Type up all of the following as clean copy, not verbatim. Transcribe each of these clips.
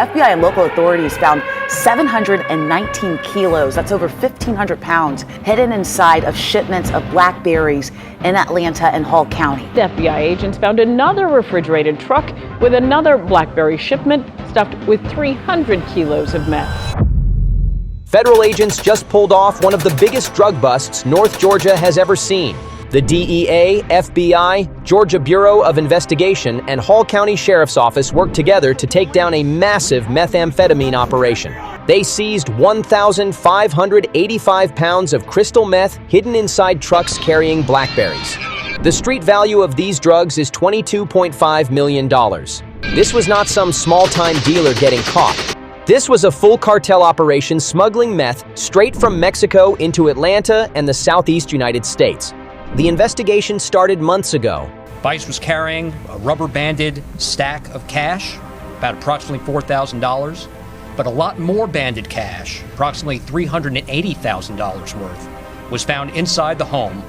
FBI and local authorities found 719 kilos, that's over 1,500 pounds, hidden inside of shipments of blackberries in Atlanta and Hall County. The FBI agents found another refrigerated truck with another blackberry shipment stuffed with 300 kilos of meth. Federal agents just pulled off one of the biggest drug busts North Georgia has ever seen. The DEA, FBI, Georgia Bureau of Investigation, and Hall County Sheriff's Office worked together to take down a massive methamphetamine operation. They seized 1,585 pounds of crystal meth hidden inside trucks carrying blackberries. The street value of these drugs is $22.5 million. This was not some small-time dealer getting caught. This was a full cartel operation smuggling meth straight from Mexico into Atlanta and the southeast United States. The investigation started months ago. Vice was carrying a rubber-banded stack of cash, about approximately $4,000, but a lot more banded cash, approximately $380,000 worth, was found inside the home,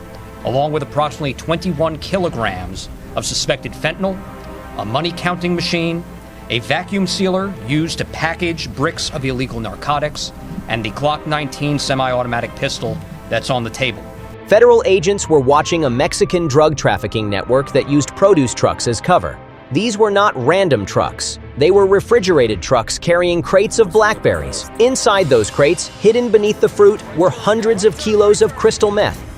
along with approximately 21 kilograms of suspected fentanyl, a money-counting machine, a vacuum sealer used to package bricks of illegal narcotics, and the Glock 19 semi-automatic pistol that's on the table. Federal agents were watching a Mexican drug trafficking network that used produce trucks as cover. These were not random trucks. They were refrigerated trucks carrying crates of blackberries. Inside those crates, hidden beneath the fruit, were hundreds of kilos of crystal meth.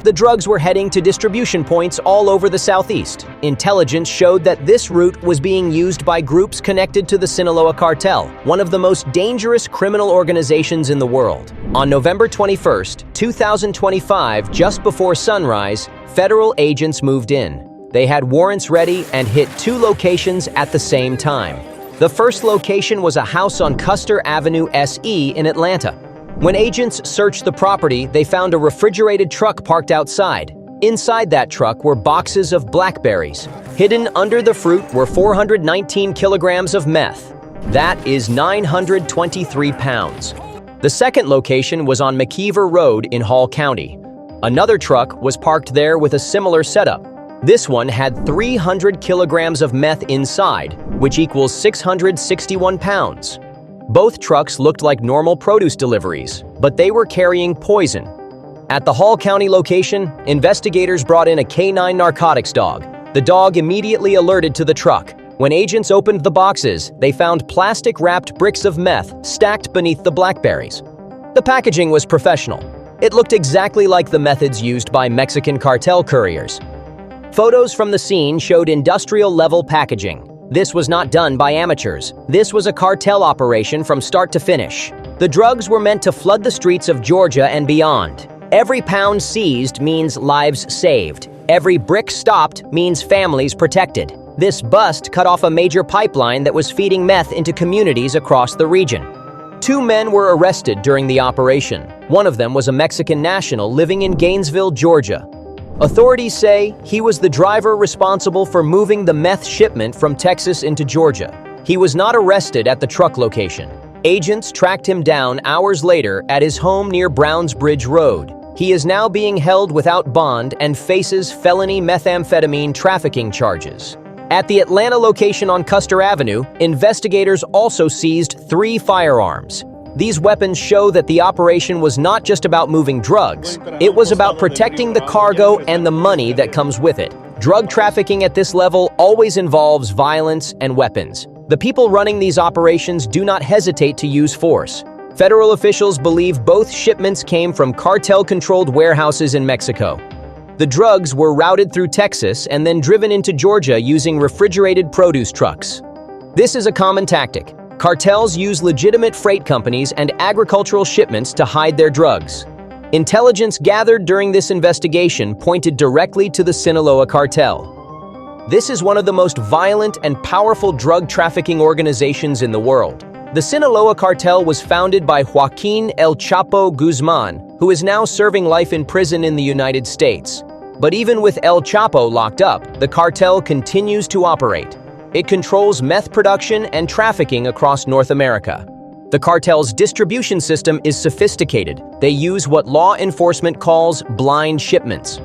The drugs were heading to distribution points all over the Southeast. Intelligence showed that this route was being used by groups connected to the Sinaloa Cartel, one of the most dangerous criminal organizations in the world. On November 21, 2025, just before sunrise, federal agents moved in. They had warrants ready and hit 2 locations at the same time. The first location was a house on Custer Avenue SE in Atlanta. When agents searched the property, they found a refrigerated truck parked outside. Inside that truck were boxes of blackberries. Hidden under the fruit were 419 kilograms of meth. That is 923 pounds. The second location was on McKeever Road in Hall County. Another truck was parked there with a similar setup. This one had 300 kilograms of meth inside, which equals 661 pounds. Both trucks looked like normal produce deliveries, but they were carrying poison. At the Hall County location, investigators brought in a K9 narcotics dog. The dog immediately alerted to the truck. When agents opened the boxes, they found plastic-wrapped bricks of meth stacked beneath the blackberries. The packaging was professional. It looked exactly like the methods used by Mexican cartel couriers. Photos from the scene showed industrial-level packaging. This was not done by amateurs. This was a cartel operation from start to finish. The drugs were meant to flood the streets of Georgia and beyond. Every pound seized means lives saved. Every brick stopped means families protected. This bust cut off a major pipeline that was feeding meth into communities across the region. 2 men were arrested during the operation. One of them was a Mexican national living in Gainesville, Georgia. Authorities say he was the driver responsible for moving the meth shipment from Texas into Georgia. He was not arrested at the truck location. Agents tracked him down hours later at his home near Browns Bridge Road. He is now being held without bond and faces felony methamphetamine trafficking charges. At the Atlanta location on Custer Avenue, investigators also seized 3 firearms. These weapons show that the operation was not just about moving drugs. It was about protecting the cargo and the money that comes with it. Drug trafficking at this level always involves violence and weapons. The people running these operations do not hesitate to use force. Federal officials believe both shipments came from cartel-controlled warehouses in Mexico. The drugs were routed through Texas and then driven into Georgia using refrigerated produce trucks. This is a common tactic. Cartels use legitimate freight companies and agricultural shipments to hide their drugs. Intelligence gathered during this investigation pointed directly to the Sinaloa Cartel. This is one of the most violent and powerful drug trafficking organizations in the world. The Sinaloa Cartel was founded by Joaquin El Chapo Guzman, who is now serving life in prison in the United States. But even with El Chapo locked up, the cartel continues to operate. It controls meth production and trafficking across North America. The cartel's distribution system is sophisticated. They use what law enforcement calls blind shipments.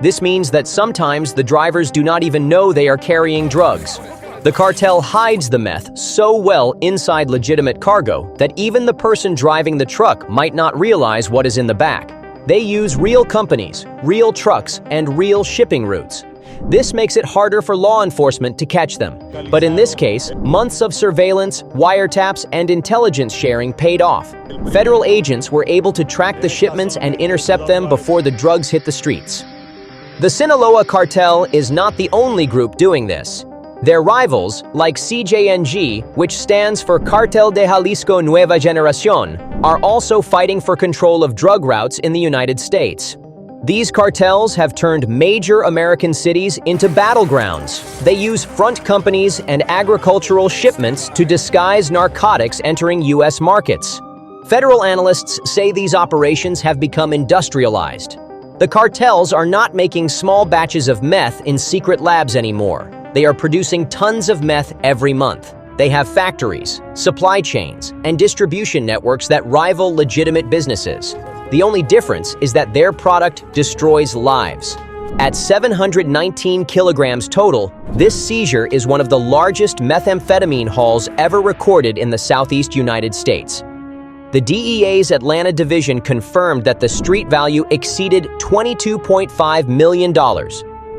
This means that sometimes the drivers do not even know they are carrying drugs. The cartel hides the meth so well inside legitimate cargo that even the person driving the truck might not realize what is in the back. They use real companies, real trucks, and real shipping routes. This makes it harder for law enforcement to catch them. But in this case, months of surveillance, wiretaps, and intelligence sharing paid off. Federal agents were able to track the shipments and intercept them before the drugs hit the streets. The Sinaloa cartel is not the only group doing this. Their rivals, like CJNG, which stands for Cartel de Jalisco Nueva Generación, are also fighting for control of drug routes in the United States. These cartels have turned major American cities into battlegrounds. They use front companies and agricultural shipments to disguise narcotics entering U.S. markets. Federal analysts say these operations have become industrialized. The cartels are not making small batches of meth in secret labs anymore. They are producing tons of meth every month. They have factories, supply chains, and distribution networks that rival legitimate businesses. The only difference is that their product destroys lives. At 719 kilograms total, this seizure is one of the largest methamphetamine hauls ever recorded in the Southeast United States. The DEA's Atlanta division confirmed that the street value exceeded $22.5 million.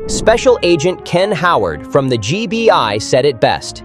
Special Agent Ken Howard from the GBI said it best.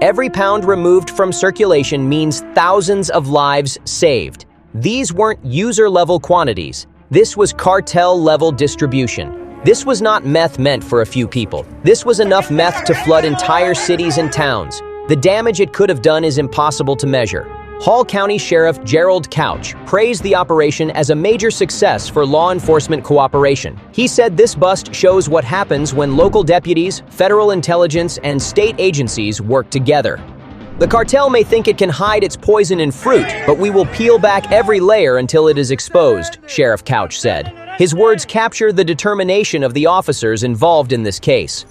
Every pound removed from circulation means thousands of lives saved. These weren't user-level quantities. This was cartel-level distribution. This was not meth meant for a few people. This was enough meth to flood entire cities and towns. The damage it could have done is impossible to measure. Hall County Sheriff Gerald Couch praised the operation as a major success for law enforcement cooperation. He said this bust shows what happens when local deputies, federal intelligence, and state agencies work together. The cartel may think it can hide its poison in fruit, but we will peel back every layer until it is exposed, Sheriff Couch said. His words capture the determination of the officers involved in this case.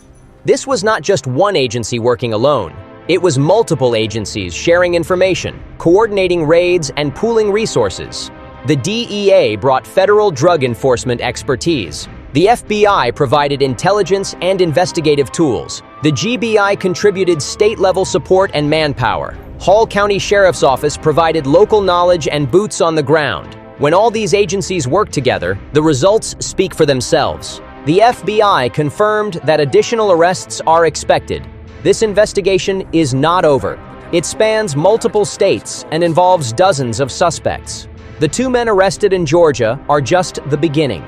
This was not just one agency working alone. It was multiple agencies sharing information, coordinating raids, and pooling resources. The DEA brought federal drug enforcement expertise. The FBI provided intelligence and investigative tools. The GBI contributed state-level support and manpower. Hall County Sheriff's Office provided local knowledge and boots on the ground. When all these agencies work together, the results speak for themselves. The FBI confirmed that additional arrests are expected. This investigation is not over. It spans multiple states and involves dozens of suspects. The 2 men arrested in Georgia are just the beginning.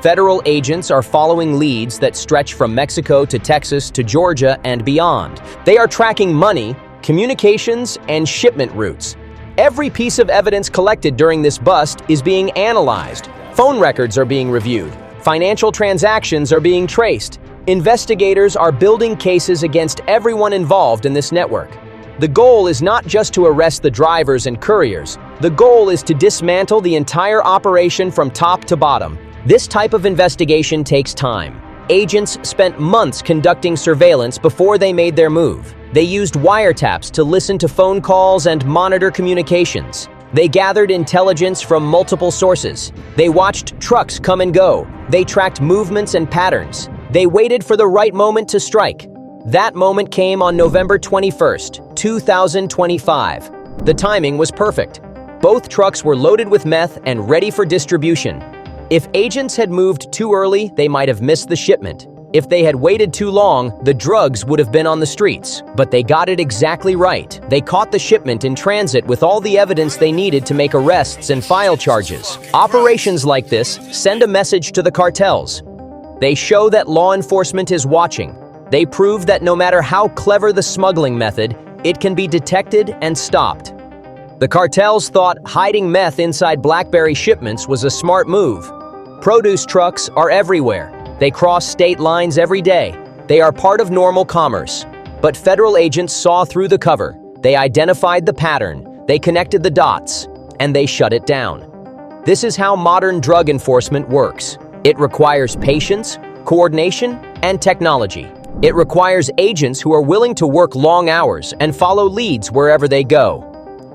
Federal agents are following leads that stretch from Mexico to Texas to Georgia and beyond. They are tracking money, communications, and shipment routes. Every piece of evidence collected during this bust is being analyzed. Phone records are being reviewed. Financial transactions are being traced. Investigators are building cases against everyone involved in this network. The goal is not just to arrest the drivers and couriers. The goal is to dismantle the entire operation from top to bottom. This type of investigation takes time. Agents spent months conducting surveillance before they made their move. They used wiretaps to listen to phone calls and monitor communications. They gathered intelligence from multiple sources. They watched trucks come and go. They tracked movements and patterns. They waited for the right moment to strike. That moment came on November 21st, 2025. The timing was perfect. Both trucks were loaded with meth and ready for distribution. If agents had moved too early, they might have missed the shipment. If they had waited too long, the drugs would have been on the streets. But they got it exactly right. They caught the shipment in transit with all the evidence they needed to make arrests and file charges. Operations like this send a message to the cartels. They show that law enforcement is watching. They prove that no matter how clever the smuggling method, it can be detected and stopped. The cartels thought hiding meth inside BlackBerry shipments was a smart move. Produce trucks are everywhere. They cross state lines every day. They are part of normal commerce. But federal agents saw through the cover. They identified the pattern. They connected the dots. And they shut it down. This is how modern drug enforcement works. It requires patience, coordination, and technology. It requires agents who are willing to work long hours and follow leads wherever they go.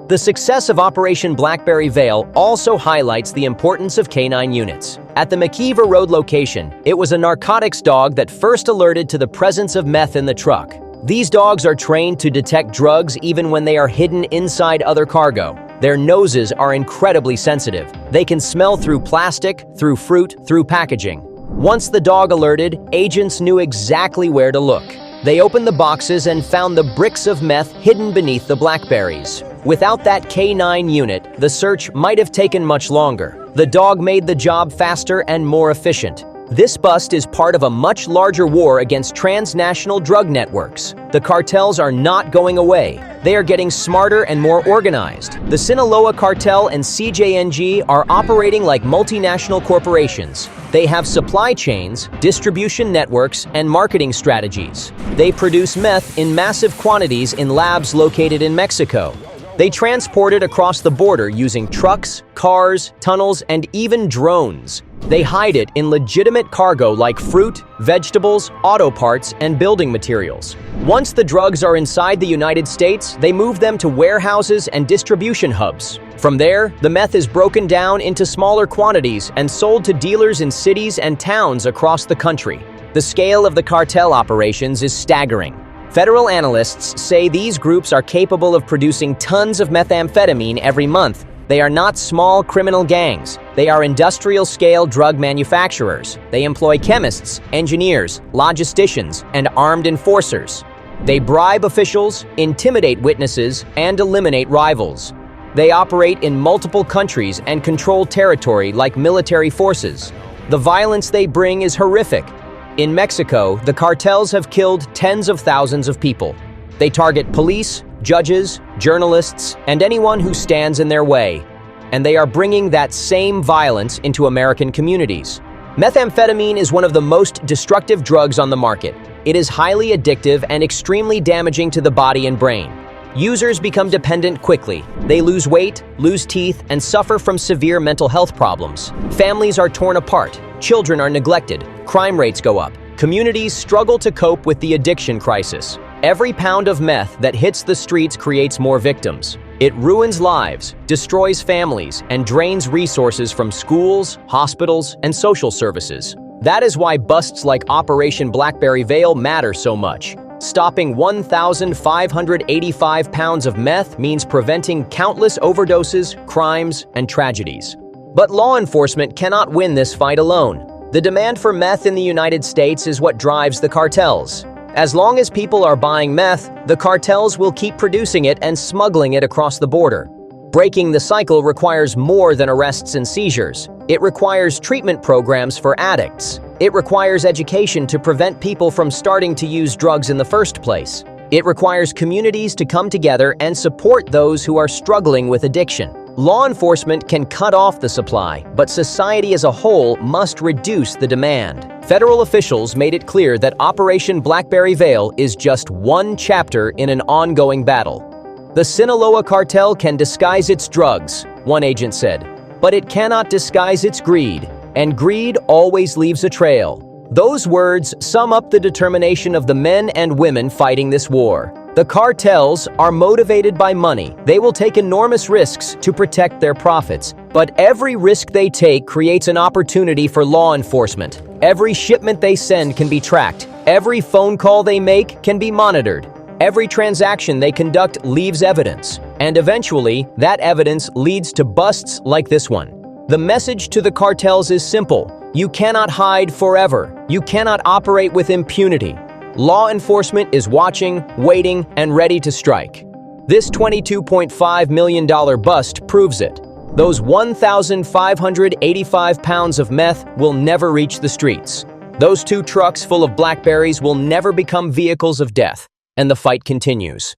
The success of Operation Blackberry Veil also highlights the importance of canine units. At the McKeever Road location, it was a narcotics dog that first alerted to the presence of meth in the truck. These dogs are trained to detect drugs even when they are hidden inside other cargo. Their noses are incredibly sensitive. They can smell through plastic, through fruit, through packaging. Once the dog alerted, agents knew exactly where to look. They opened the boxes and found the bricks of meth hidden beneath the blackberries. Without that K9 unit, the search might have taken much longer. The dog made the job faster and more efficient. This bust is part of a much larger war against transnational drug networks. The cartels are not going away. They are getting smarter and more organized. The Sinaloa cartel and CJNG are operating like multinational corporations. They have supply chains, distribution networks, and marketing strategies. They produce meth in massive quantities in labs located in Mexico. They transport it across the border using trucks, cars, tunnels, and even drones. They hide it in legitimate cargo like fruit, vegetables, auto parts, and building materials. Once the drugs are inside the United States, they move them to warehouses and distribution hubs. From there, the meth is broken down into smaller quantities and sold to dealers in cities and towns across the country. The scale of the cartel operations is staggering. Federal analysts say these groups are capable of producing tons of methamphetamine every month. They are not small criminal gangs. They are industrial-scale drug manufacturers. They employ chemists, engineers, logisticians, and armed enforcers. They bribe officials, intimidate witnesses, and eliminate rivals. They operate in multiple countries and control territory like military forces. The violence they bring is horrific. In Mexico, the cartels have killed tens of thousands of people. They target police, judges, journalists, and anyone who stands in their way. And they are bringing that same violence into American communities. Methamphetamine is one of the most destructive drugs on the market. It is highly addictive and extremely damaging to the body and brain. Users become dependent quickly. They lose weight, lose teeth, and suffer from severe mental health problems. Families are torn apart. Children are neglected. Crime rates go up. Communities struggle to cope with the addiction crisis. Every pound of meth that hits the streets creates more victims. It ruins lives, destroys families, and drains resources from schools, hospitals, and social services. That is why busts like Operation Blackberry Veil matter so much. Stopping 1,585 pounds of meth means preventing countless overdoses, crimes, and tragedies. But law enforcement cannot win this fight alone. The demand for meth in the United States is what drives the cartels. As long as people are buying meth, the cartels will keep producing it and smuggling it across the border. Breaking the cycle requires more than arrests and seizures. It requires treatment programs for addicts. It requires education to prevent people from starting to use drugs in the first place. It requires communities to come together and support those who are struggling with addiction. Law enforcement can cut off the supply, but society as a whole must reduce the demand. Federal officials made it clear that Operation Blackberry Veil is just one chapter in an ongoing battle. The Sinaloa cartel can disguise its drugs, one agent said, but it cannot disguise its greed, and greed always leaves a trail. Those words sum up the determination of the men and women fighting this war. The cartels are motivated by money. They will take enormous risks to protect their profits. But every risk they take creates an opportunity for law enforcement. Every shipment they send can be tracked. Every phone call they make can be monitored. Every transaction they conduct leaves evidence. And eventually, that evidence leads to busts like this one. The message to the cartels is simple. You cannot hide forever. You cannot operate with impunity. Law enforcement is watching, waiting, and ready to strike. This $22.5 million bust proves it. Those 1,585 pounds of meth will never reach the streets. Those 2 trucks full of blackberries will never become vehicles of death, and the fight continues.